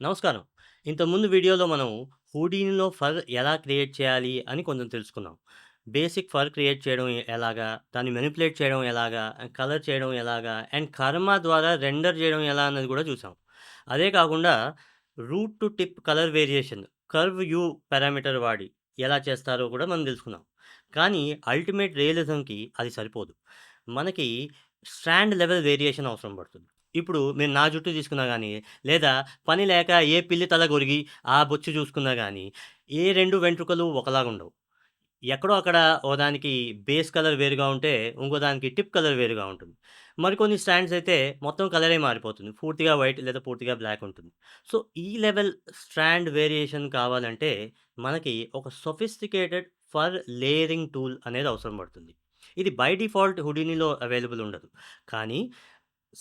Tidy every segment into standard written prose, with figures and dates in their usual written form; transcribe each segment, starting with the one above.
నమస్కారం. ఇంతకుముందు వీడియోలో మనం హూడీనిలో ఫర్ ఎలా క్రియేట్ చేయాలి అని కొంచెం తెలుసుకున్నాం. బేసిక్ ఫర్ క్రియేట్ చేయడం ఎలాగా, దాన్ని మానిప్యులేట్ చేయడం ఎలాగా, కలర్ చేయడం ఎలాగా, అండ్ కర్మ ద్వారా రెండర్ చేయడం ఎలా అన్నది కూడా చూసాం. అదే కాకుండా root to tip colour variation, curve u parameter వాడి ఎలా చేస్తారో కూడా మనం తెలుసుకున్నాం. కానీ అల్టిమేట్ రియలిజంకి అది సరిపోదు. మనకి స్ట్రాండ్ లెవెల్ వేరియేషన్ అవసరం పడుతుంది. ఇప్పుడు మీరు నా జుట్టు తీసుకున్నా గానీ, లేదా పని లేక ఏ పిల్లి తల గొరిగి, ఆ బొచ్చు చూసుకున్నా గానీ, ఏ 2 వెంట్రుకలు ఒకలాగుండవు. ఎక్కడో అక్కడ ఓదానికి బేస్ కలర్ వేరుగా ఉంటే, ఇంకో దానికి టిప్ కలర్ వేరుగా ఉంటుంది. మరికొన్ని స్ట్రాండ్స్ అయితే మొత్తం కలరే మారిపోతుంది. పూర్తిగా వైట్ లేదా పూర్తిగా బ్లాక్ ఉంటుంది. సో, ఈ లెవెల్ స్ట్రాండ్ వేరియేషన్ కావాలంటే, మనకి ఒక సొఫిస్టికేటెడ్ ఫర్ లేయరింగ్ టూల్ అనేది అవసరం పడుతుంది. ఇది బై డిఫాల్ట్ హుడినీలో అవైలబుల్ ఉండదు. కానీ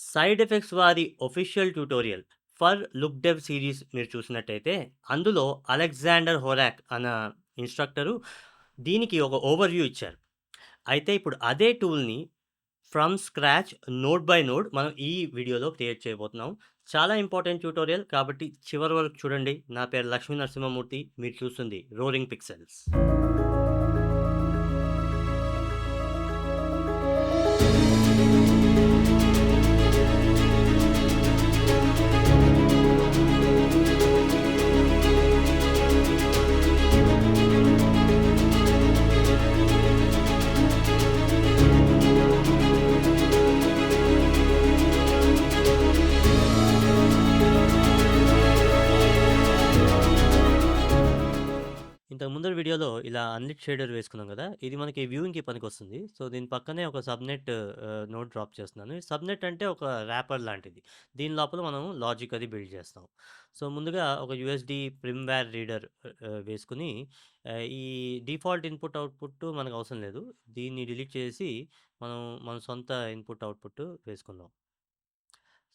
సైడ్ ఎఫెక్ట్స్ వారి official tutorial for look dev series మీరు చూసినట్టయితే, అందులో అలెగ్జాండర్ హోరాక్ అన్న ఇన్‌స్ట్రక్టరు దీనికి ఒక ఓవర్‌వ్యూ ఇచ్చారు. అయితే ఇప్పుడు అదే టూల్‌ని from scratch node by node మనం ఈ వీడియోలో క్రియేట్ చేయబోతున్నాం. చాలా ఇంపార్టెంట్ ట్యుటోరియల్ కాబట్టి చివరి వరకు చూడండి. నా పేరు లక్ష్మీ నరసింహమూర్తి. మీరు చూస్తుంది రోలింగ్ పిక్సెల్స్. ఇంతకు ముందరి వీడియోలో ఇలా అన్‌లిట్ షేడర్ వేసుకున్నాం గదా! ఇది మనకి వ్యూయింగ్‌కి పనికొస్తుంది. సో, దీని పక్కనే ఒక సబ్‌నెట్ నోడ్ డ్రాప్ చేస్తున్నాను. ఈ సబ్‌నెట్ అంటే ఒక ర్యాపర్ లాంటిది. దీని లోపల మనం లాజిక్ అది బిల్డ్ చేస్తాం. సో, ముందుగా ఒక యూఎస్‌డి ప్రిమ్‌వేర్ రీడర్ వేసుకొని ఈ డిఫాల్ట్ ఇన్‌పుట్, అవుట్‌పుట్ మనకు అవసరం లేదు. దీన్ని డిలీట్ చేసి మనం మన సొంత ఇన్‌పుట్, అవుట్‌పుట్ వేసుకుందాం.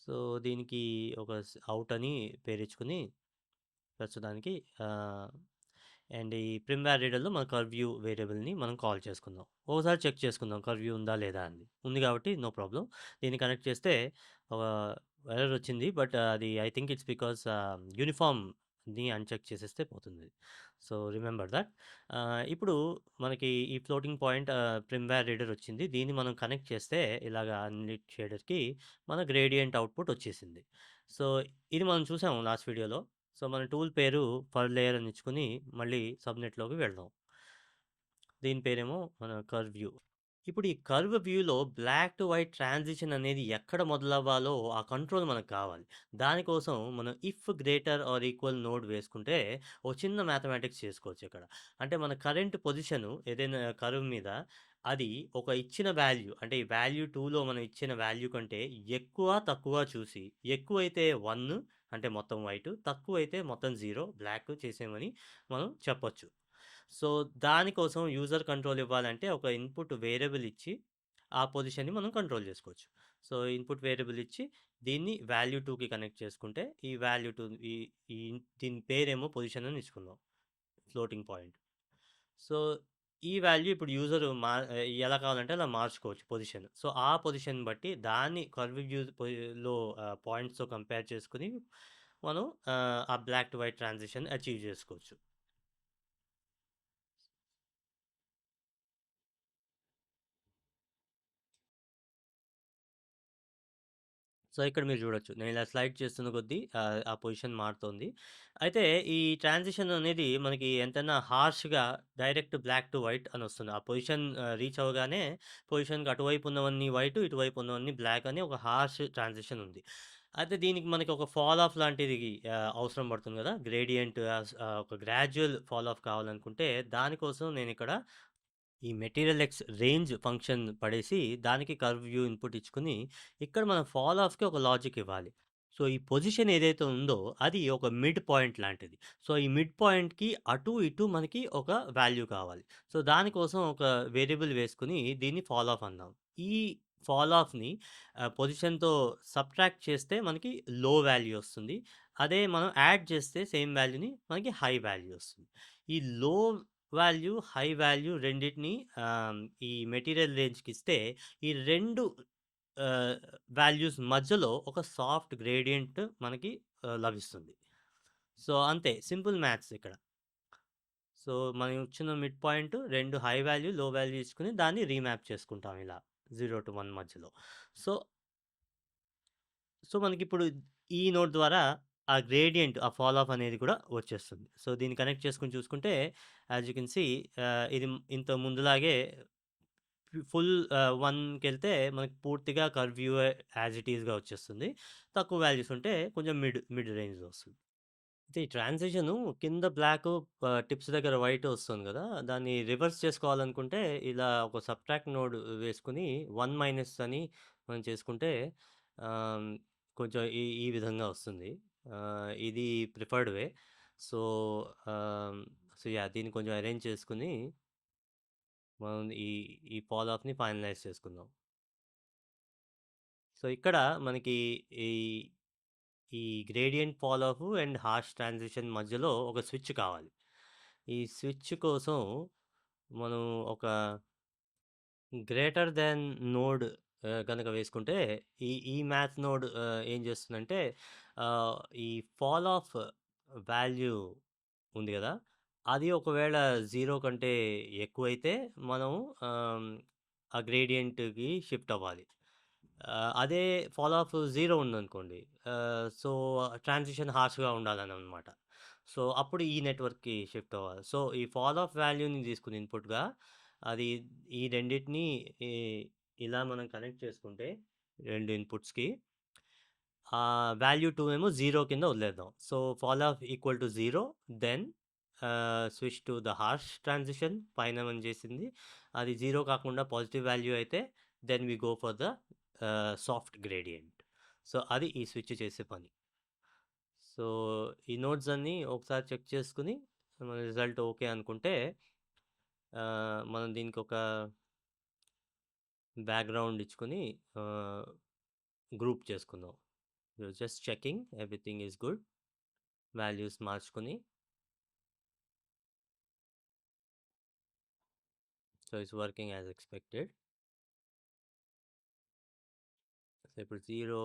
సో, దీనికి ఒక ఔట్ అని పేరిచ్చుకొని ప్రస్తుతానికి ఆహ్ అండ్ ఈ ప్రిమ్‌వేర్ రీడర్‌లో మన కర్వ్యూ వేరియబుల్‌ని మనం కాల్ చేసుకుందాం. ఒకసారి చెక్ చేసుకుందాం కర్వ్యూ ఉందా లేదా అని. ఉంది కాబట్టి నో ప్రాబ్లమ్. దీన్ని కనెక్ట్ చేస్తే ఎర్రర్ వచ్చింది. బట్ అది ఐ థింక్ ఇట్స్ బికాజ్ యూనిఫార్మ్‌ని అన్‌చెక్ చేసేస్తే పోతుంది. So, remember that. ఇప్పుడు మనకి ఈ ఫ్లోటింగ్ పాయింట్ ప్రిమ్‌వేర్ రీడర్ వచ్చింది. దీన్ని మనం కనెక్ట్ చేస్తే ఇలాగ అన్‌లిట్ షేడర్‌కి మన గ్రేడియంట్ అవుట్‌పుట్ వచ్చేసింది. సో, ఇది మనం చూసాము లాస్ట్ వీడియోలో. సో, మన టూల్ పేరు ఫర్ లేయర్ అని ఇచ్చుకొని మళ్ళీ సబ్‌నెట్‌లోకి వెళ్దాం. దీని పేరేమో మన కర్వ్ వ్యూ. ఇప్పుడు ఈ కర్వ్ వ్యూలో బ్లాక్ టు వైట్ ట్రాన్సిషన్ అనేది ఎక్కడ మొదలవ్వాలో ఆ కంట్రోల్ మనకు కావాలి. దానికోసం మనం if greater are equal node వేసుకుంటే ఒక చిన్న మ్యాథమెటిక్స్ చేసుకోవచ్చు ఇక్కడ. అంటే మన కరెంట్ పొజిషను ఏదైనా కర్వ్ మీద అది ఒక ఇచ్చిన వాల్యూ అంటే ఈ వాల్యూ 2లో మనం ఇచ్చిన వాల్యూ కంటే ఎక్కువ, తక్కువ చూసి ఎక్కువైతే 1 అంటే మొత్తం వైట్, తక్కువైతే మొత్తం 0 బ్లాక్ చేసేయమని మనం చెప్పొచ్చు. సో, దానికోసం యూజర్ కంట్రోల్ ఇవ్వాలంటే ఒక ఇన్‌పుట్ వేరియబుల్ ఇచ్చి, ఆ పొజిషన్‌ని మనం కంట్రోల్ జేసుకోవచ్చు. సో, ఇన్‌పుట్ వేరియబుల్ ఇచ్చి, దీన్ని వాల్యూ 2కి కనెక్ట్ చేసుకుంటే, ఈ వాల్యూ 2 ఈ ఈ దీని పేరేమో పొజిషన్ అని ఇచ్చుకుందాం. Floating point. సో, ఈ వాల్యూ ఇప్పుడు యూజర్ ఎలా కావాలంటే అలా మార్చుకోవచ్చు పొజిషన్. సో, ఆ పొజిషన్ బట్టి దాన్ని కర్వ్ వ్యూ లో పాయింట్స్‌తో కంపేర్ చేసుకొని, మనం ఆ black to white transition achieve జేసుకోవచ్చు. సో, ఇక్కడ మీరు జూడొచ్చు. నేను ఇలా స్లైడ్ చేస్తున్న కొద్దీ ఆ పొజిషన్ మారుతోంది. అయితే ఈ ట్రాన్సిషన్ అనేది మనకి ఎంతైనా హార్ష్‌గా డైరెక్ట్ బ్లాక్ టు వైట్ అనొస్తుంది. ఆ పొజిషన్ రీచ్ అవ్వగానే పొజిషన్‌కి అటువైపు ఉన్నవన్నీ వైట్, ఇటువైపు ఉన్నవన్నీ బ్లాక్ అని ఒక హార్ష్ ట్రాన్సిషన్ ఉంది. అయితే దీనికి మనకి ఒక ఫాల్ ఆఫ్ లాంటిది అవసరం పడుతుంది గదా! గ్రేడియంట్ ఒక గ్రాడ్యుయల్ ఫాల్ ఆఫ్ కావాలనుకుంటే దానికోసం నేనిక్కడ ఈ మెటీరియల్ ఎక్స్ రేంజ్ ఫంక్షన్ పడేసి, దానికి కర్వ్ వ్యూ ఇన్‌పుట్ ఇచ్చుకొని, ఇక్కడ మనం ఫాల్ ఆఫ్‌కి ఒక లాజిక్ ఇవ్వాలి. సో, ఈ పొజిషన్ ఏదైతే ఉందో, అది ఒక మిడ్ పాయింట్ లాంటిది. సో, ఈ మిడ్ పాయింట్‌కి అటు, ఇటు మనకి ఒక వాల్యూ కావాలి. సో, దానికోసం ఒక వేరియబుల్ వేసుకొని, దీన్ని ఫాల్ ఆఫ్ అందాం. ఈ ఫాల్ ఆఫ్‌ని పొజిషన్‌తో సబ్ట్రాక్ట్ చేస్తే మనకి లో వాల్యూ వస్తుంది. అదే మనం యాడ్ చేస్తే సేమ్ వాల్యూని మనకి హై వాల్యూ వస్తుంది. ఈ లో వాల్యూ, హై వాల్యూ రెండిటిని ఈ మెటీరియల్ రేంజ్‌కిస్తే, ఈ 2 ఆహ్, వాల్యూస్ మధ్యలో ఒక సాఫ్ట్ గ్రేడియంట్ మనకి లభిస్తుంది. సో, అంతే సింపుల్ మ్యాథ్స్ ఇక్కడ. సో, మనం ఇచ్చిన మిడ్ పాయింట్ 2 హై వాల్యూ, లో వాల్యూ ఇచ్చుకొని దాన్ని రీమ్యాప్ చేసుకుంటాం ఇలా 0-1 మధ్యలో. సో, మనకిప్పుడు ఈ నోడ్ ద్వారా ఆ గ్రేడియంట్, ఆ ఫాల్ ఆఫ్ అనేది కూడా వచ్చేస్తుంది. సో, దీన్ని కనెక్ట్ చేసుకొని చూసుకుంటే యాస్ యూ కెన్ సీ ఇది ఇంతకు ముందులాగే ఫుల్ 1కెళ్తే మనకి పూర్తిగా కర్వ్ వ్యూ యాజ్ ఇట్ ఈస్‌గా వచ్చేస్తుంది. తక్కువ వాల్యూస్ ఉంటే కొంచెం మిడ్ రేంజ్‌లో వస్తుంది. అయితే ఈ ట్రాన్సిషను కింద బ్లాకు టిప్స్ దగ్గర వైట్ వస్తుంది గదా! దాన్ని రివర్స్ చేసుకోవాలనుకుంటే ఇలా ఒక సబ్ట్రాక్ట్ నోడ్ వేసుకొని 1 మైనస్ అని మనం చేసుకుంటే ఆహ్, కొంచెం ఈ ఈ విధంగా వస్తుంది. ఇది ప్రిఫర్డ్ వే. సో, ఆహ్, యాహ్! దీన్ని కొంచెం అరేంజ్ చేసుకొని మనం ఈ ఫాల్ ఆఫ్‌ని ఫైనలైజ్ చేసుకుందాం. సో, ఇక్కడ మనకి ఈ ఈ gradient fall of and harsh transition మధ్యలో ఒక స్విచ్ కావాలి. ఈ స్విచ్ కోసం మనం ఒక గ్రేటర్ థాన్ నోడ్ గనక వేసుకుంటే ఈ మ్యాథ్ నోడ్ ఏం చేస్తుందంటే ఆహ్, ఈ ఫాల్ ఆఫ్ వాల్యూ ఉంది గదా! అది ఒకవేళ 0 కంటే ఎక్కువైతే మనం ఆహ్, ఆ గ్రేడియంట్‌కి షిఫ్ట్ అవ్వాలి. అదే ఫాల్ ఆఫ్ 0 ఉందనుకోండి. సో, ట్రాన్సిషన్ హార్ష్‌గా ఉండాలననమాట. సో, అప్పుడు ఈ నెట్వర్క్‌కి షిఫ్ట్ అవ్వాలి. సో, ఈ ఫాల్ ఆఫ్ వాల్యూని తీసుకొని ఇన్‌పుట్‌గా అది ఈ రెండిటిని ఈ ఇలా మనం కనెక్ట్ చేసుకుంటే 2 ఇన్‌పుట్స్‌కి వాల్యూ 2 ఏమో 0 కింద వదిలేద్దాం. So, fall off equal to 0 then switch to the harsh transition పైన మనం చేసింది. అది 0 కాకుండా పాజిటివ్ వాల్యూ అయితే then we go for the soft gradient. So, అది ఈ స్విచ్ చేసే పని. సో, ఈ నోడ్స్ అన్నీ ఒకసారి చెక్ చేసుకొని మన రిజల్ట్ ఓకే అనుకుంటే మనం దీనికొక బ్యాక్‌గ్రౌండ్ ఇచ్చుకొని ఆహ్, గ్రూప్ చేసుకుందాం. Just checking everything is good. Values మార్చుకొని so, it's working as expected. So, ఇప్పుడు 0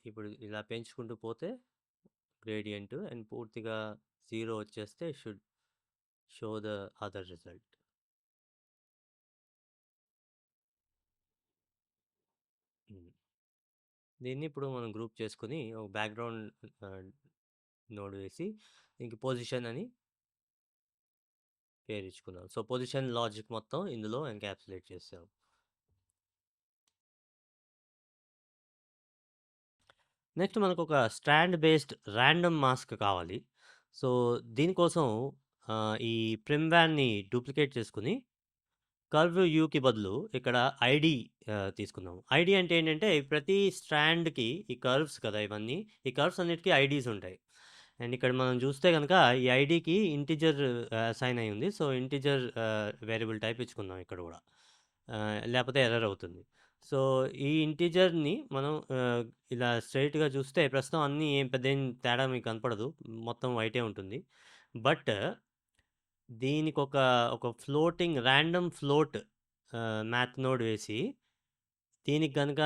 ఇప్పుడు ఇలా పెంచుకుంటూ పోతే గ్రేడియంట్ అండ్ పూర్తిగా 0 వచ్చేస్తే should show the other result. హ్మ్. దీన్ని ఇప్పుడు మనం గ్రూప్ చేసుకొని ఒక బ్యాక్‌గ్రౌండ్ ఆహ్, నోడ్ వేసి దీనికి పొజిషన్ అని పేరిచ్చుకుందాం. సో, పొజిషన్ లాజిక్ మొత్తం ఇందులో ఎన్‌క్యాప్సులేట్ చేసాం. నెక్స్ట్ మనకొక స్ట్రాండ్ బేస్డ్ రాండమ్ మాస్క్ కావాలి. సో, దీనికోసం ఈ ప్రిమ్‌వాల్‌ని డూప్లికేట్ చేసుకొని కర్వ్ యూకి బదులు ఇక్కడ ఐడీ తీసుకుందాం. ఐడీ అంటే ఏంటంటే ప్రతి స్ట్రాండ్‌కి ఈ కర్వ్స్ కదా ఇవన్నీ. ఈ కర్వ్స్ అన్నిటికి ఐడీస్ ఉంటాయి. అండ్ ఇక్కడ మనం చూస్తే గనక ఈ ఐడీకి ఇంటిజర్ అసైన్ అయ్యి ఉంది. సో, ఇంటిజర్ వేరియబుల్ టైప్ ఇచ్చుకుందాం ఇక్కడ గూడా. లేపోతే ఎర్రర్ అవుతుంది. సో, ఈ ఇంటిజర్‌ని మనం ఇలా స్ట్రెయిట్‌గా చూస్తే ప్రస్తుతం అన్నీ ఏం పెద్దేం తేడా మీకు కనపడదు. మొత్తం వైటే ఉంటుంది. బట్ దీనికొక ఒక floating random float math node వేసి, దీనికి గనక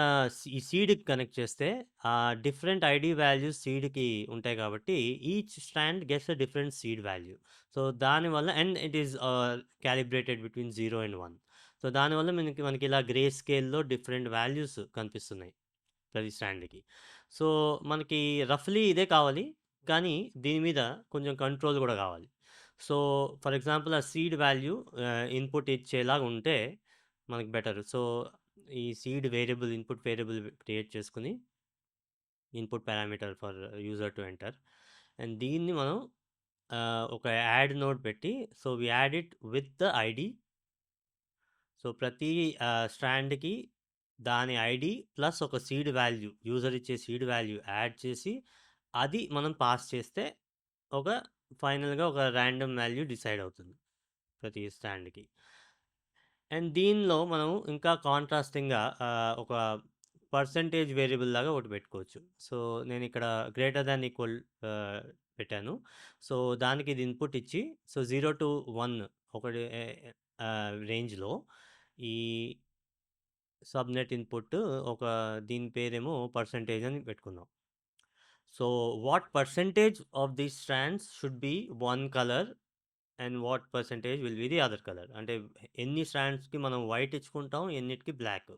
ఈ సీడ్‌కి కనెక్ట్ చేస్తే, డిఫరెంట్ ఐడీ వాల్యూస్ సీడ్‌కి ఉంటాయి కాబట్టి, each strand gets a different seed value. So, దానివల్ల and it is calibrated between 0 and 1. So, దానివల్ల మనకి ఇలా గ్రే స్కేల్‌లో డిఫరెంట్ వాల్యూస్ కనిపిస్తున్నాయి ప్రతి స్ట్రాండ్‌కి. సో, మనకి రఫ్‌లీ ఇదే కావాలి. కానీ దీని మీద కొంచెం కంట్రోల్ గూడా గావాలి. సో, ఫర్ ఎగ్జాంపుల్ ఆ సీడ్ వాల్యూ ఇన్‌పుట్ ఇచ్చేలాగా ఉంటే మనకి బెటర్. సో, ఈ seed variable input variable create చేసుకొని, input parameter for user to enter. And దీన్ని మనం ఒక యాడ్ నోడ్ పెట్టి, so, we add it with the ID. So, ప్రతి స్ట్రాండ్‌కి దాని ఐడీ ప్లస్ ఒక సీడ్ వాల్యూ, యూజర్ ఇచ్చే సీడ్ వాల్యూ యాడ్ చేసి, అది మనం పాస్ చేస్తే ఒక ఫైనల్‌గా ఒక రాండమ్ వాల్యూ డిసైడ్ అవుతుంది ప్రతి స్ట్రాండ్‌కి. అండ్ దీనిలో మనం ఇంకా కాంట్రాస్టింగ్‌గా ఒక పర్సెంటేజ్ వేరియబుల్ లాగా ఒకటి పెట్టుకోవచ్చు. సో, నేనిక్కడ గ్రేటర్ థాన్ ఈక్వల్ ఆహ్, పెట్టాను. సో, దానికి ఇది ఇన్‌పుట్ ఇచ్చి, సో, 0-1 ఒకటి రేంజ్‌లో ఈ సబ్‌నెట్ ఇన్‌పుట్ ఒక దీని పేరేమో పర్సెంటేజ్ అని పెట్టుకుందాం. So what percentage of the strands should be one colour and what percentage will be the other colour. అంటే ఎన్ని స్ట్రాండ్స్కి మనం వైట్ ఇచ్చుకుంటాం, ఎన్నిటికి బ్లాక్.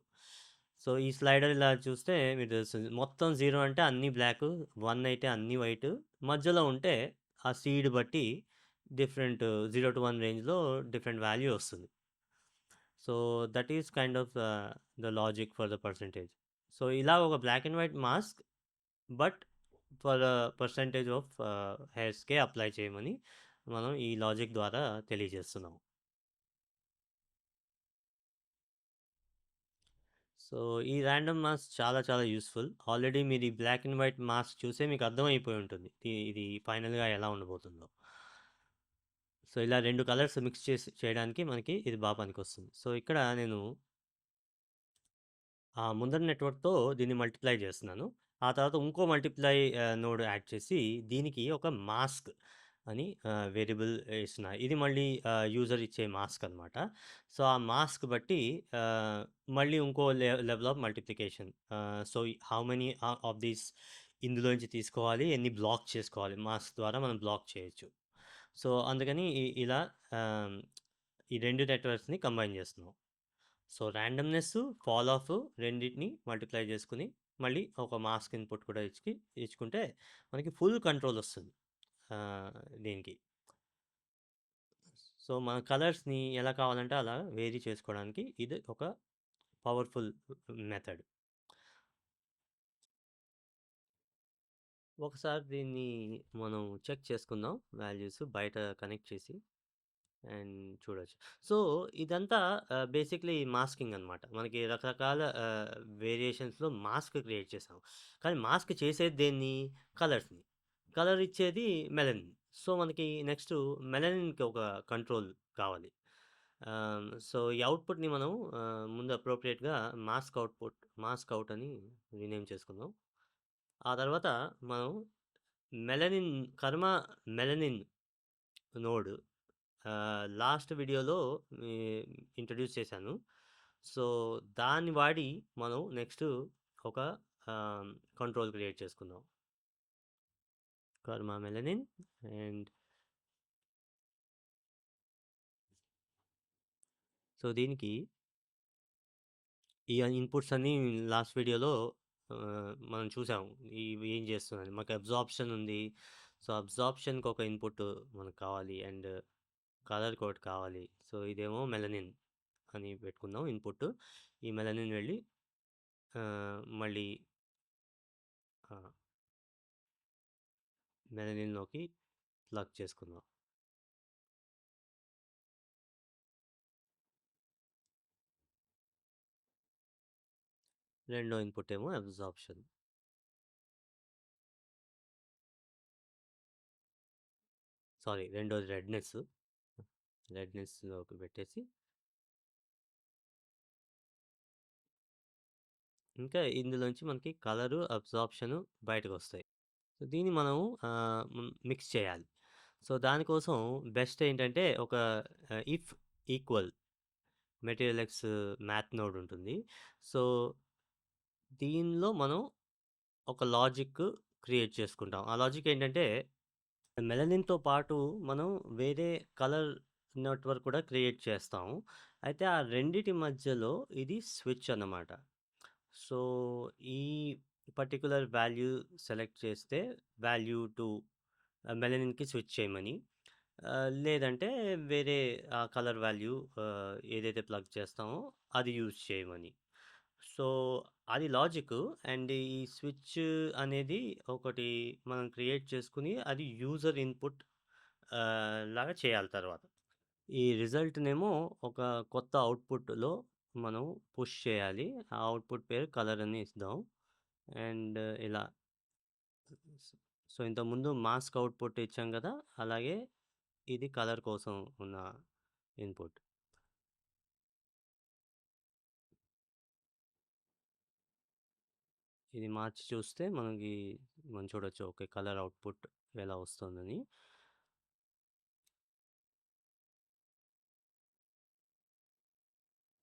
సో ఈ స్లైడర్ ఇలా చూస్తే మీరు తెలుస్తుంది, మొత్తం జీరో అంటే అన్ని బ్లాక్, వన్ అయితే అన్ని వైట్, మధ్యలో ఉంటే ఆ సీడ్ బట్టి డిఫరెంట్ 0 to 1 రేంజ్లో డిఫరెంట్ వాల్యూ వస్తుంది. So that is kind of the logic for the percentage. So ఇలా ఒక black and white mask, but for percentage of హెయిర్స్కే అప్లై చేయమని మనం ఈ లాజిక్ ద్వారా తెలియజేస్తున్నాం. సో ఈ ర్యాండమ్ మాస్క్ చాలా చాలా యూస్ఫుల్. ఆల్రెడీ మీరు ఈ బ్లాక్ అండ్ వైట్ మాస్క్ చూసే మీకు అర్థమైపోయి ఉంటుంది ఇది ఫైనల్గా ఎలా ఉండబోతుందో. సో ఇలా రెండు కలర్స్ మిక్స్ చేసి చేయడానికి మనకి ఇది బాగా పనికొస్తుంది. సో ఇక్కడ నేను ఆ ముందర నెట్వర్క్‌తో దీన్ని మల్టిప్లై చేస్తున్నాను. ఆ తర్వాత ఇంకో మల్టిప్లై నోడ్ యాడ్ చేసి దీనికి ఒక మాస్క్ అని వేరియబుల్ ఇస్తున్నా. ఇది మళ్ళీ యూజర్ ఇచ్చే మాస్క్ అనమాట. సో, ఆ మాస్క్ బట్టి మళ్ళీ ఇంకో level of multiplication. So, how many of these ఇందులోంచి తీసుకోవాలి, ఎన్ని బ్లాక్ చేసుకోవాలి. మాస్క్ ద్వారా మనం బ్లాక్ చేయొచ్చు. సో, అందుకని ఇలా ఆహ్, ఈ 2 నెట్వర్క్స్‌ని కంబైన్ చేస్తున్నాం. సో, ర్యాండమ్‌నెస్, ఫాల్ ఆఫ్ రెండిటిని మల్టిప్లై చేసుకొని, మళ్ళీ ఒక మాస్క్ ఇన్‌పుట్ కూడా ఇచ్చుకుంటే మనకి ఫుల్ కంట్రోల్ వస్తుంది. దీనికి. సో, మన కలర్స్‌ని ఎలా కావాలంటే అలా వేరీ చేసుకోవడానికి ఇది ఒక పవర్‌ఫుల్ మెథడ్. ఒకసారి దీన్ని మనం చెక్ చేసుకుందాం వాల్యూస్ బయట కనెక్ట్ చేసి. అండ్ చూడొచ్చు. సో, ఇదంతా బేసిక్‌లీ మాస్కింగ్ అనమాట. మనకి రకరకాల వేరియేషన్స్‌లో మాస్క్ క్రియేట్ చేసాం. కానీ మాస్క్ చేసేది దేన్ని? కలర్స్‌ని. కలర్ ఇచ్చేది మెలనిన్. సో, మనకి నెక్స్టు మెలనిన్‌కి ఒక కంట్రోల్ కావాలి. సో, ఈ అవుట్‌పుట్‌ని మనం ముందు అప్రోప్రియేట్‌గా మాస్క్ అవుట్ అని రీనేమ్ చేసుకుందాం. ఆ తర్వాత మనం మెలనిన్ కర్మ మెలనిన్ నోడ్ లాస్ట్ వీడియోలో ఈ ఇంట్రడ్యూస్ చేశాను. సో, దాన్ని వాడి మనం నెక్స్ట్ ఒక కంట్రోల్ క్రియేట్ చేసుకుందాం. కర్మ మెలనిన్ అండ్ సో, దీనికి ఈ ఇన్‌పుట్స్ అన్నీ లాస్ట్ వీడియోలో మనం చూసాం. ఇవి ఏం చేస్తుందని. మాకు అబ్జార్ప్షన్ ఉంది. సో, అబ్జార్ప్షన్‌కి ఒక ఇన్‌పుట్ మనకు కావాలి అండ్ కలర్‌కి ఒకటి కావాలి. సో, ఇదేమో మెలనిన్ అని పెట్టుకుందాం ఇన్‌పుట్. ఈ మెలనిన్ వెళ్ళి మళ్ళీ ఆహ్, మెలనిన్‌లోకి ప్లగ్ చేసుకుందాం. రెండో ఇన్‌పుట్ ఏమో అబ్జార్ప్షన్. సారీ, రెండోది రెడ్‌నెస్. రెడ్‌నెస్‌లోకి పెట్టేసి ఇంకా ఇందులోంచి మనకి కలరు, అబ్జార్ప్షను బయటకొస్తాయి. సో, దీన్ని మనం మిక్స్ చేయాలి. సో, దానికోసం బెస్ట్ ఏంటంటే ఒక if equal material X math node ఉంటుంది. సో, దీనిలో మనం ఒక లాజిక్ క్రియేట్ చేసుకుంటాం. ఆ లాజిక్ ఏంటంటే మెలనిన్‌తో పాటు మనం వేరే కలర్ నెట్వర్క్ కూడా క్రియేట్ చేస్తాం. అయితే ఆ రెండిటి మధ్యలో ఇది స్విచ్ అన్నమాట. సో, ఈ పర్టిక్యులర్ వాల్యూ సెలెక్ట్ చేస్తే వాల్యూ టు మెలనిన్‌కి స్విచ్ చేయమని. లేదంటే వేరే కలర్ వాల్యూ ఏదైతే ప్లగ్ చేస్తామో అది యూజ్ చేయమని. సో, అది లాజికు. అండ్ ఈ స్విచ్ అనేది ఒకటి మనం క్రియేట్ చేసుకొని అది యూజర్ ఇన్‌పుట్ లాగా చేయాలి తర్వాత. ఈ రిజల్ట్‌నేమో ఒక కొత్త అవుట్‌పుట్‌లో మనం పుష్ చేయాలి. ఆ అవుట్‌పుట్ పేరు కలర్ అని ఇద్దాం. అండ్ ఇలా స్ సో, ఇంతకుముందు మాస్క్ అవుట్‌పుట్ ఇచ్చాం గదా! అలాగే ఇది కలర్ కోసం ఉన్న ఇన్‌పుట్. ఇది మార్చి చూస్తే మనం చూడొచ్చు. ఓకే. కలర్ అవుట్‌పుట్ ఎలా వస్తుందని.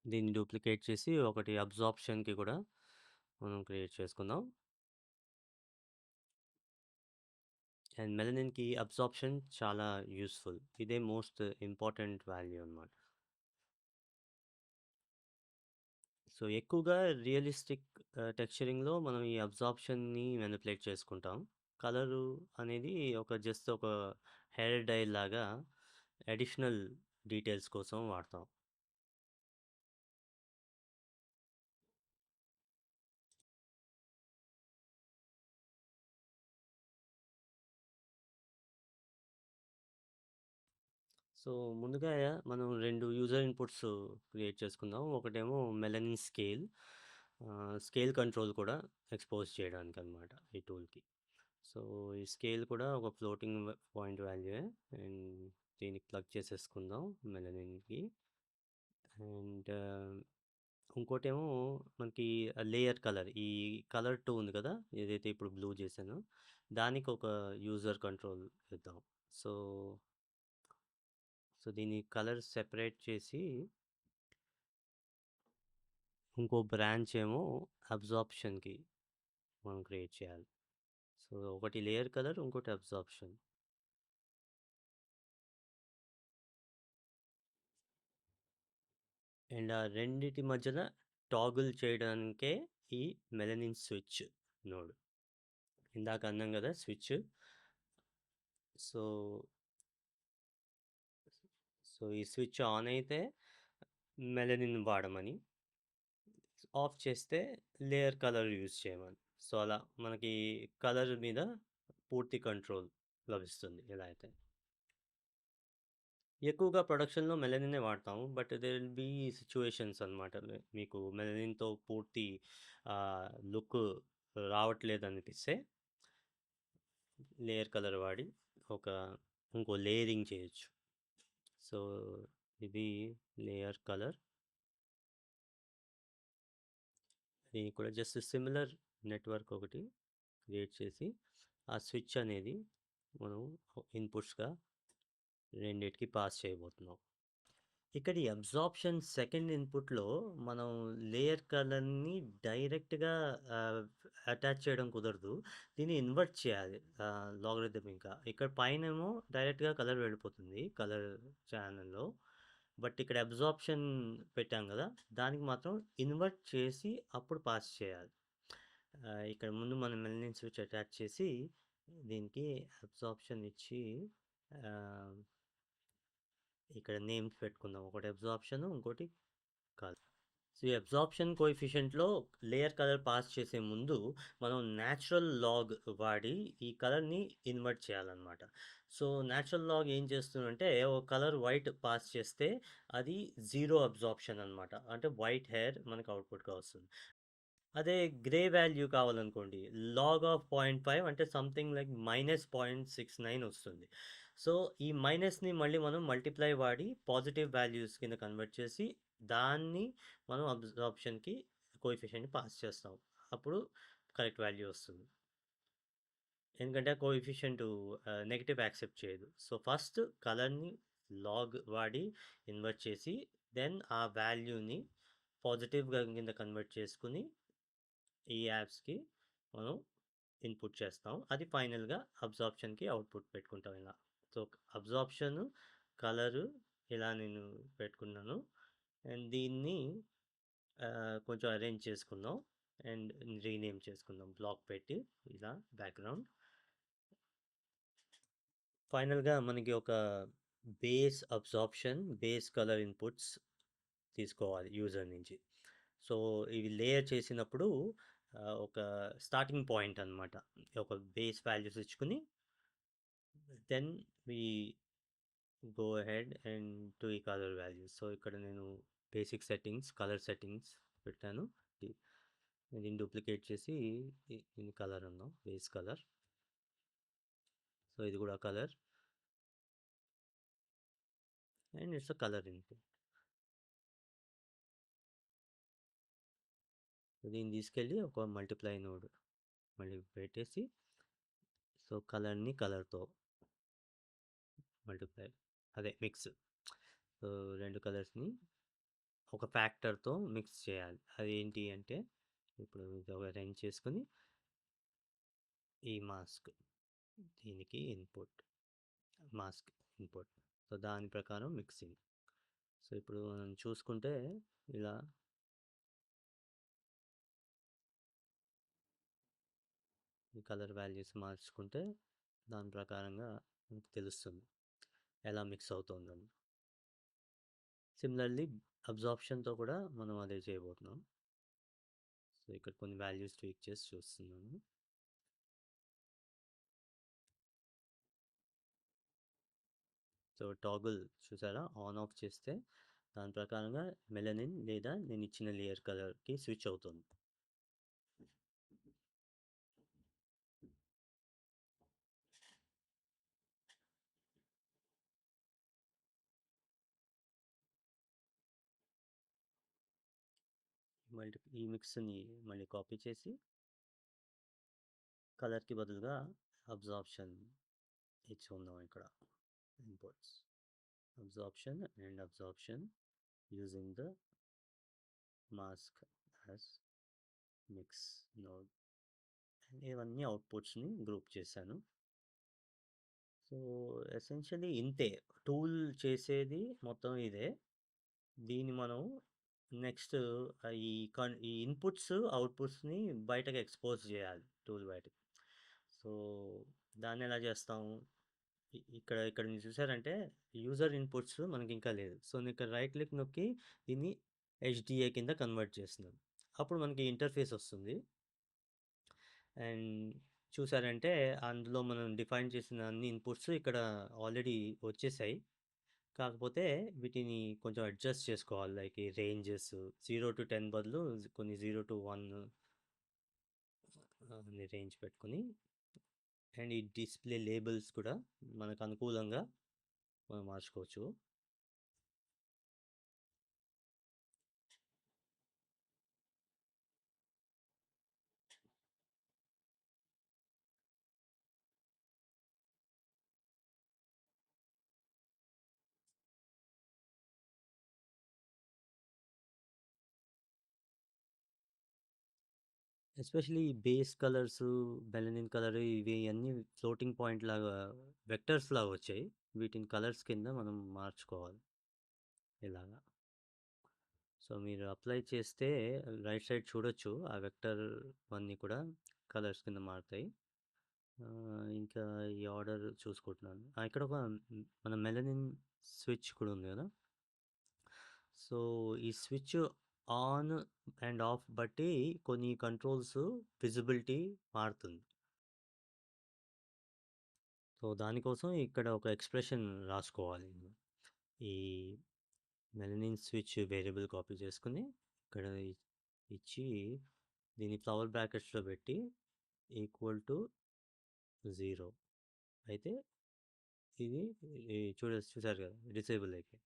దీన్ని డూప్లికేట్ చేసి ఒకటి అబ్జార్ప్షన్‌కి కూడా మనం క్రియేట్ చేసుకుందాం. అండ్ మెలనిన్‌కి అబ్సార్ప్షన్ చాలా యూజ్‌ఫుల్. ఇదే మోస్ట్ ఇంపార్టెంట్ వాల్యూ అన్నమాట. సో, ఎక్కువగా రియలిస్టిక్ టెక్స్చరింగ్‌లో మనం ఈ అబ్సార్ప్షన్‌ని మానిప్యులేట్ చేసుకుంటాం. కలరు అనేది జస్ట్ ఒక హెయిర్ డై లాగా అడిషనల్ డీటెయిల్స్ కోసం వాడతాం. సో, ముందుగా మనం 2 యూజర్ ఇన్‌పుట్స్ క్రియేట్ చేసుకుందాం. ఒకటేమో మెలనిన్ స్కేల్. స్కేల్ కంట్రోల్ కూడా ఎక్స్‌పోజ్ చేయడానికనమాట ఈ టూల్‌కి. సో, ఈ స్కేల్ కూడా ఒక ఫ్లోటింగ్ పాయింట్ వాల్యూయే. అండ్ దీనికి ప్లగ్ చేసేసుకుందాం మెలనిన్‌కి. అండ్ ఇంకోటేమో మనకి లేయర్ కలర్. ఈ కలర్ 2 ఉంది కదా! ఏదైతే ఇప్పుడు బ్లూ చేశానో, దానికి ఒక యూజర్ కంట్రోల్ ఇద్దాం. సో, దీన్ని కలర్ సెపరేట్ చేసి ఇంకో బ్రాంచ్ ఏమో అబ్జార్ప్షన్‌కి మనం క్రియేట్ చేయాలి. సో, ఒకటి లేయర్ కలర్, ఇంకోటి అబ్జార్ప్షన్. అండ్ ఆ రెండిటి మధ్యన టాగుల్ చేయడానికే ఈ మెలనిన్ స్విచ్ నోడ్. ఇందాక అన్నాం కదా! స్విచ్. సో, ఈ స్విచ్ ఆన్ అయితే మెలనిన్ వాడమని, ఆఫ్ చేస్తే లేయర్ కలర్ యూజ్ చేయమని. సో, అలా మనకి కలర్ మీద పూర్తి కంట్రోల్ లభిస్తుంది ఇలా అయితే. ఎక్కువగా ప్రొడక్షన్‌లో మెలనినే వాడతాము. But there will be situations అనమాట. మీకు మెలనిన్‌తో పూర్తి లుక్ రావట్లేదనిపిస్తే లేయర్ కలర్ వాడి ఒక ఇంకో లేయరింగ్ చేయొచ్చు. సో, ఇది లేయర్ కలర్. దీనికి కూడా జస్ట్ సిమిలర్ నెట్వర్క్ ఒకటి క్రియేట్ చేసి, ఆ స్విచ్ అనేది మనం ఇన్‌పుట్స్‌గా రెండిటికి పాస్ చేయబోతున్నాం. ఇక్కడ ఈ అబ్జార్ప్షన్ సెకండ్ ఇన్‌పుట్‌లో మనం లేయర్ కలర్‌ని డైరెక్ట్‌గా ఆహ్, అటాచ్ చేయడం కుదరదు. దీన్ని ఇన్వర్ట్ చేయాలి. లాగరిథమిక్‌గా. ఇక్కడ పైనేమో డైరెక్ట్‌గా కలర్ వెళ్ళిపోతుంది. కలర్ ఛానెల్‌లో. బట్ ఇక్కడ అబ్జార్ప్షన్ పెట్టాం గదా! దానికి మాత్రం ఇన్వర్ట్ చేసి అప్పుడు పాస్ చేయాలి. ఇక్కడ ముందు మనం మెలనిన్ స్విచ్ అటాచ్ చేసి దీనికి అబ్జార్ప్షన్ ఇచ్చి ఆహ్, ఇక్కడ నేమ్స్ పెట్టుకుందాం. ఒకటి అబ్జార్ప్షన్, ఇంకోటి కలర్. సో, ఈ అబ్జార్ప్షన్ కోఎఫిషియంట్‌లో లేయర్ కలర్ పాస్ చేసే ముందు మనం నేచురల్ లాగ్ వాడి ఈ కలర్‌ని ఇన్వర్ట్ చేయాలనమాట. సో, నేచురల్ లాగ్ ఏం చేస్తుందంటే ఒక కలర్ వైట్ పాస్ చేస్తే అది 0 అబ్జార్ప్షన్ అనమాట. అంటే వైట్ హెయిర్ మనకు అవుట్‌పుట్‌గా వస్తుంది. అదే గ్రే వాల్యూ కావాలనుకోండి. లాగ్ ఆఫ్ 0.5 అంటే సంథింగ్ లైక్ -0.69 వస్తుంది. సో, ఈ మైనస్‌ని మళ్ళీ మనం మల్టిప్లై వాడి పాజిటివ్ వాల్యూస్ కింద కన్వర్ట్ చేసి, దాన్ని మనం అబ్జార్ప్షన్‌కి కోఎఫిషియంట్‌ని పాస్ చేస్తాం. అప్పుడు కరెక్ట్ వాల్యూ వస్తుంది. ఎందుకంటే కోఎఫిషియంట్ నెగెటివ్ యాక్సెప్ట్ చేయదు. సో, ఫస్ట్ కలర్‌ని లాగ్ వాడి ఇన్వర్ట్ చేసి, దెన్ ఆ వాల్యూని పాజిటివ్‌గా కింద కన్వర్ట్ చేసుకొని ఈ యాప్స్‌కి మనం ఇన్‌పుట్ చేస్తాం. అది ఫైనల్‌గా అబ్జార్ప్షన్‌కి అవుట్‌పుట్ పెట్టుకుంటాం ఇలా. సో, అబ్జార్ప్షను, కలరు ఇలా నేను పెట్టుకున్నాను. అండ్ దీన్ని కొంచెం అరేంజ్ చేసుకుందాం. అండ్ రీనేమ్ చేసుకుందాం. బ్లాక్ పెట్టి ఇలా బ్యాక్‌గ్రౌండ్. ఫైనల్‌గా మనకి ఒక base absorption, base colour inputs తీసుకోవాలి యూజర్ నుంచి. సో, ఇవి లేయర్ చేసినప్పుడు ఒక స్టార్టింగ్ పాయింట్ అనమాట. ఒక బేస్ వాల్యూస్ ఇచ్చుకొని then we go ahead and to ఈ కలర్ వాల్యూస్. సో, ఇక్కడ నేను బేసిక్ సెట్టింగ్స్, కలర్ సెట్టింగ్స్ పెట్టాను. ది దీన్ని డూప్లికేట్ చేసి దీన్ని కలర్ అందాం. Base colour. సో, ఇది కూడా colour and it's a colour input. దీన్ని తీసుకెళ్ళి ఒక మల్టిప్లై నోడ్ మళ్ళీ పెట్టేసి సో, కలర్‌ని కలర్‌తో మల్టిప్లై అదే మిక్స్. సో, 2 కలర్స్‌ని ఒక ఫ్యాక్టర్‌తో మిక్స్ చేయాలి. అదేంటి అంటే ఇప్పుడు ఇది అరేంజ్ చేసుకొని ఈ మాస్క్. దీనికి ఇన్పుట్, మాస్క్ ఇన్పుట్. సో దాని ప్రకారం మిక్సింగ్. సో ఇప్పుడు మనం చూసుకుంటే ఇలా ఈ కలర్ వాల్యూస్ మార్చుకుంటే దాని ప్రకారంగా మనకు తెలుస్తుంది ఎలా మిక్స్ అవుతుందని. సిమిలర్లీ అబ్జార్ప్షన్తో కూడా మనం అదే చేయబోతున్నాం. సో ఇక్కడ కొన్ని వాల్యూస్ ట్వీక్ చేసి చూస్తున్నాను. సో టాగుల్ చూసారా, ఆన్ ఆఫ్ చేస్తే దాని ప్రకారంగా మెలనిన్ లేదా నేను ఇచ్చిన లేయర్ కలర్కి స్విచ్ అవుతుంది. మళ్ళీ ఈ మిక్స్ని మళ్ళీ కాపీ చేసి కలర్కి బదులుగా అబ్జార్ప్షన్ ఇచ్చి ఉందాం ఇక్కడ. Inputs absorption using the mask as mix node. ఇవన్నీ అవుట్పుట్స్ని గ్రూప్ చేశాను. సో ఎసెన్షియలీ ఇంతే, టూల్ చేసేది మొత్తం ఇదే. దీన్ని మనం నెక్స్ట్ ఈ ఇన్పుట్స్ అవుట్పుట్స్ని బయటకు ఎక్స్పోజ్ చేయాలి టూల్ బయటకి. సో దాన్ని ఎలా చేస్తాము, ఇక్కడ ఇక్కడ మీరు చూసారంటే యూజర్ ఇన్పుట్స్ మనకి ఇంకా లేదు. సో నేను ఇక్కడ రైట్ క్లిక్ నొక్కి దీన్ని HDA కింద కన్వర్ట్ చేస్తున్నాను. అప్పుడు మనకి ఇంటర్ఫేస్ వస్తుంది. అండ్ చూసారంటే అందులో మనం డిఫైన్ చేసిన అన్ని ఇన్పుట్స్ ఇక్కడ ఆల్రెడీ వచ్చేసాయి. కాకపోతే వీటిని కొంచెం అడ్జస్ట్ చేసుకోవాలి. లైక్ ఈ రేంజెస్ 0 to 10 బదులు కొన్ని 0 to 1 అని రేంజ్ పెట్టుకొని, అండ్ ఈ డిస్ప్లే లేబుల్స్ కూడా మనకు అనుకూలంగా మనం మార్చుకోవచ్చు. Especially base colours, melanin colour ఇవి అన్నీ ఫ్లోటింగ్ పాయింట్ లాగా వెక్టర్స్ లాగా వచ్చాయి. వీటిని కలర్స్ కింద మనం మార్చుకోవాలి ఇలాగా. సో మీరు అప్లై చేస్తే రైట్ సైడ్ చూడొచ్చు ఆ వెక్టర్ అన్నీ కూడా కలర్స్ కింద మారుతాయి. ఇంకా ఈ ఆర్డర్ చూసుకుంటున్నాను. ఇక్కడ ఒక మన మెలనిన్ స్విచ్ కూడా ఉంది కదా. సో ఈ స్విచ్ ఆన్ అండ్ ఆఫ్ బట్టి కొన్ని కంట్రోల్స్ విజిబిలిటీ మారుతుంది. సో దానికోసం ఇక్కడ ఒక ఎక్స్ప్రెషన్ రాసుకోవాలి. ఈ మెలనిన్ స్విచ్ వేరియబుల్ కాపీ చేసుకుని ఇక్కడ ఇచ్చి దీన్ని ఫ్లవర్ బ్రాకెట్స్లో పెట్టి ఈక్వల్ టు 0 అయితే ఇది చూసారు కదా డిసేబుల్ అయిపోయింది.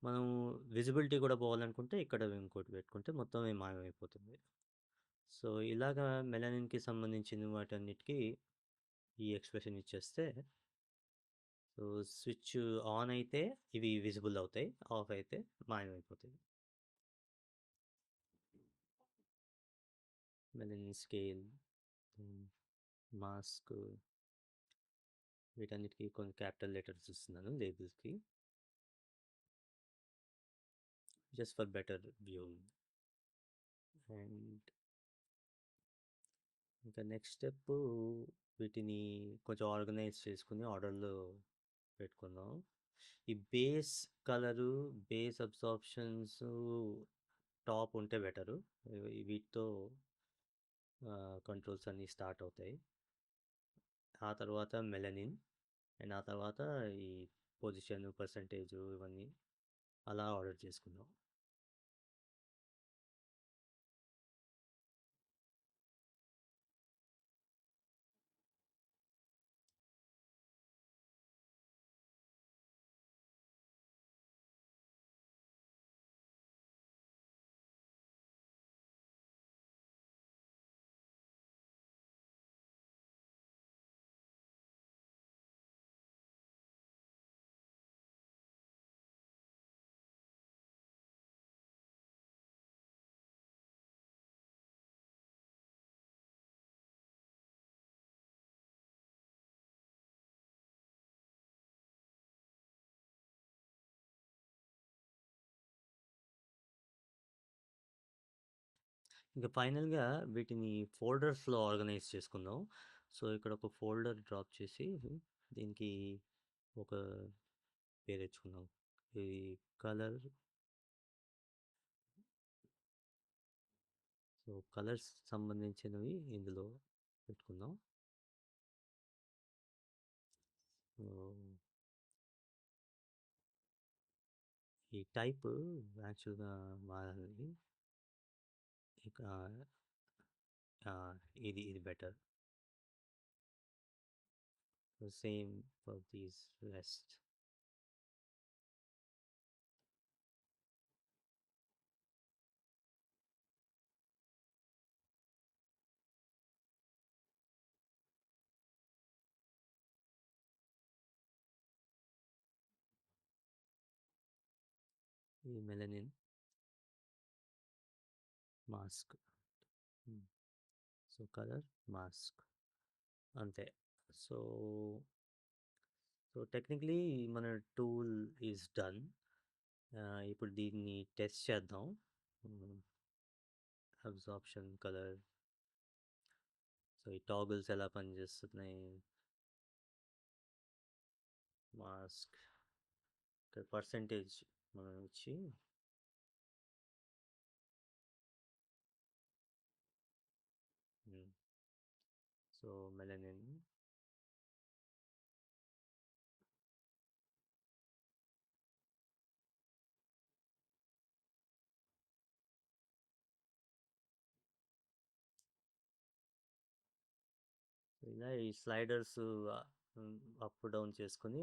మనం విజిబిలిటీ కూడా పోవాలనుకుంటే ఇక్కడ ఇంకోటి పెట్టుకుంటే మొత్తం మాయమైపోతుంది. సో ఇలాగా మెలనిన్కి సంబంధించిన వాటన్నిటికీ ఈ ఎక్స్ప్రెషన్ ఇచ్చేస్తే, సో స్విచ్ ఆన్ అయితే ఇవి విజిబుల్ అవుతాయి, ఆఫ్ అయితే మాయమైపోతాయి. మెలనిన్ స్కేల్, మాస్క్, వీటన్నిటికీ కొన్ని క్యాపిటల్ లెటర్స్ ఇస్తున్నాను లేబుల్స్కి, just for better view. And ఇంకా నెక్స్ట్ స్టెప్ వీటిని కొంచెం ఆర్గనైజ్ చేసుకుని ఆర్డర్లో పెట్టుకుందాం. ఈ base colour, base absorptions top ఉంటే బెటరు. వీటితో కంట్రోల్స్ అన్నీ స్టార్ట్ అవుతాయి. ఆ తర్వాత మెలనిన్, అండ్ ఆ తర్వాత ఈ పొజిషన్, పర్సంటేజ్ ఇవన్నీ అలా ఆర్డర్ చేసుకుందాం. ఇంక ఫైనల్‌గా వీటిని ఫోల్డర్స్‌లో ఆర్గనైజ్ చేసుకుందాం. సో, ఇక్కడ ఒక ఫోల్డర్ డ్రాప్ చేసి దీనికి ఒక పేరిచ్చుకుందాం. ఈ కలర్ సో, కలర్స్ సంబంధించినవి ఇందులో పెట్టుకుందాం. ఓహ్! ఈ టైప్ యాక్చువల్‌గా మారాలి. ఇక ఆ! ఇది better. Same for these rest. ఈ మెలనిన్ మాస్క్. హ్మ్. సో, కలర్ మాస్క్ అంతే. సో, టెక్నికలీ మన టూల్ ఈస్ డన్. ఇప్పుడు దీన్ని టెస్ట్ చేద్దాం. హ్మ్. Absorption, colour. సో, ఈ టాగిల్స్ ఎలా పనిచేస్తున్నాయి? మాస్క్ ఇక్కడ పర్సెంటేజ్ మనం ఇచ్చి హ్మ్. సో, మెలనిన్ ఇలా ఈ స్లైడర్స్ అప్ డౌన్ చేసుకొని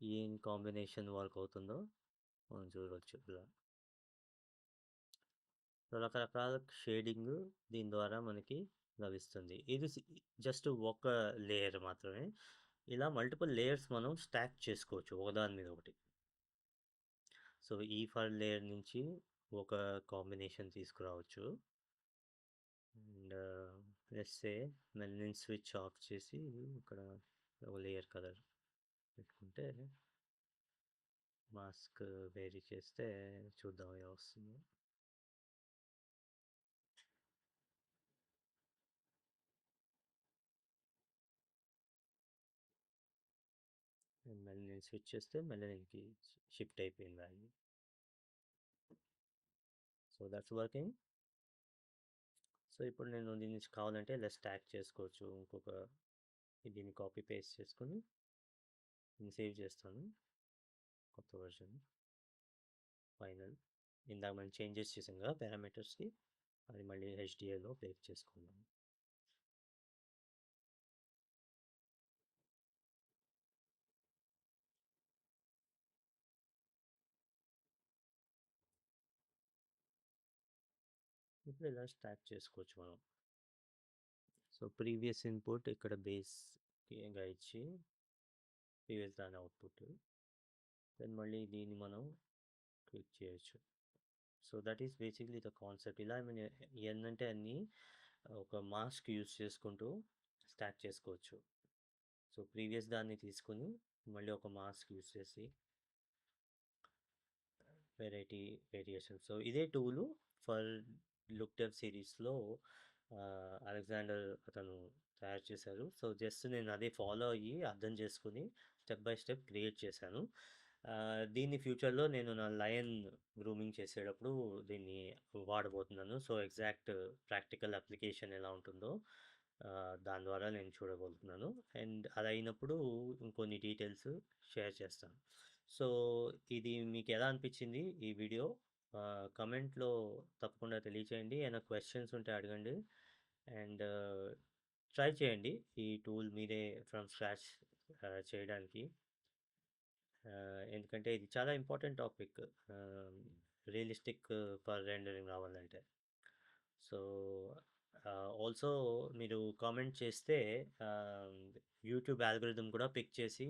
ఏం కాంబినేషన్ వర్క్ అవుతుందో మనం చూడవచ్చు ఇలా. సో, రకరకాల షేడింగ్ దీని ద్వారా మనకి లభిస్తుంది. ఇది జస్ట్ ఒక లేయర్ మాత్రమే. ఇలా మల్టిపుల్ లేయర్స్ మనం స్టాక్ చేసుకోవచ్చు ఒకదాని మీద ఒకటి. సో, ఈ ఫర్ లేయర్ నుంచి ఒక కాంబినేషన్ తీసుకురావచ్చు. And let's say melanin switch off చేసి ఇక్కడ ఒక లేయర్ కలర్ పెట్టుకుంటే మాస్క్ వేరీ చేస్తే చూద్దాం ఎలా వస్తుందో. మళ్ళీ నేను స్విచ్ చేస్తే మెలనిన్కి షిఫ్ట్ అయిపోయింది value. So that's working. So ఇప్పుడు నేను దీన్ని కావాలంటే ఇలా స్టాక్ చేసుకోవచ్చు. ఇంకొక దీన్ని కాపీ పేస్ట్ చేసుకొని దీన్ని సేవ్ చేస్తాను. కొత్త వర్షన్ ఫైనల్. ఇందాక మనం చేంజెస్ చేసాం కదా పారామీటర్స్కి, అది మళ్ళీ హెచ్డిఏలో పేస్ట్ చేసుకుందాం. ఇప్పుడు ఇలా స్టాక్ చేసుకోవచ్చు మనం. సో ప్రీవియస్ ఇన్పుట్ ఇక్కడ బేస్గా ఇచ్చి ప్రీవియస్ దాని అవుట్పుట్, దెన్ మళ్ళీ దీన్ని మనం క్లిక్ చేయొచ్చు. So that is basically the concept. ఇలా మనం ఎన్నంటే అన్ని ఒక మాస్క్ యూస్ చేసుకుంటూ స్టాక్ చేసుకోవచ్చు. సో ప్రీవియస్ దాన్ని తీసుకొని మళ్ళీ ఒక మాస్క్ యూస్ చేసి వెరైటీ వేరియేషన్. సో ఇదే టూలు ఫర్ లుక్డెవ్ సిరీస్లో అలెగ్జాండర్ అతను తయారు చేశారు. సో జస్ట్ నేను అదే ఫాలో అయ్యి అర్థం చేసుకుని స్టెప్ బై స్టెప్ క్రియేట్ చేశాను. దీన్ని ఫ్యూచర్లో నేను నా లయన్ గ్రూమింగ్ చేసేటప్పుడు దీన్ని వాడబోతున్నాను. సో ఎగ్జాక్ట్ ప్రాక్టికల్ అప్లికేషన్ ఎలా ఉంటుందో దాని ద్వారా నేను చూడబోతున్నాను. అండ్ అది అయినప్పుడు ఇంకొన్ని డీటెయిల్స్ షేర్ చేస్తాను. సో ఇది మీకు ఎలా అనిపించింది ఈ వీడియో? కమెంట్లో తప్పకుండా తెలియచేయండి. ఏమైనా క్వశ్చన్స్ ఉంటే అడగండి. అండ్ ట్రై చేయండి ఈ టూల్ మీరే ఫ్రమ్ స్క్రాచ్ చేయడానికి. ఎందుకంటే ఇది చాలా important topic. Realistic per rendering రావాలంటే. సో ఆల్సో మీరు కామెంట్ చేస్తే యూట్యూబ్ ఆల్గోరిథం కూడా పిక్ చేసి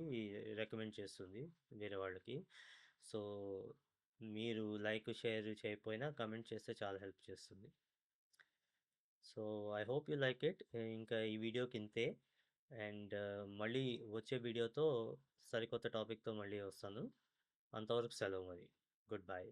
రికమెండ్ చేస్తుంది వేరే వాళ్ళకి. సో మీరు లైక్ షేర్ చేయకపోయినా కమెంట్ చేస్తే చాలా హెల్ప్ చేస్తుంది. So I hope you like it. ఇంకా ఈ వీడియోకి ఇంతే. అండ్ మళ్ళీ వచ్చే వీడియోతో సరికొత్త టాపిక్తో మళ్ళీ వస్తాను. అంతవరకు సెలవు మరి. Good bye.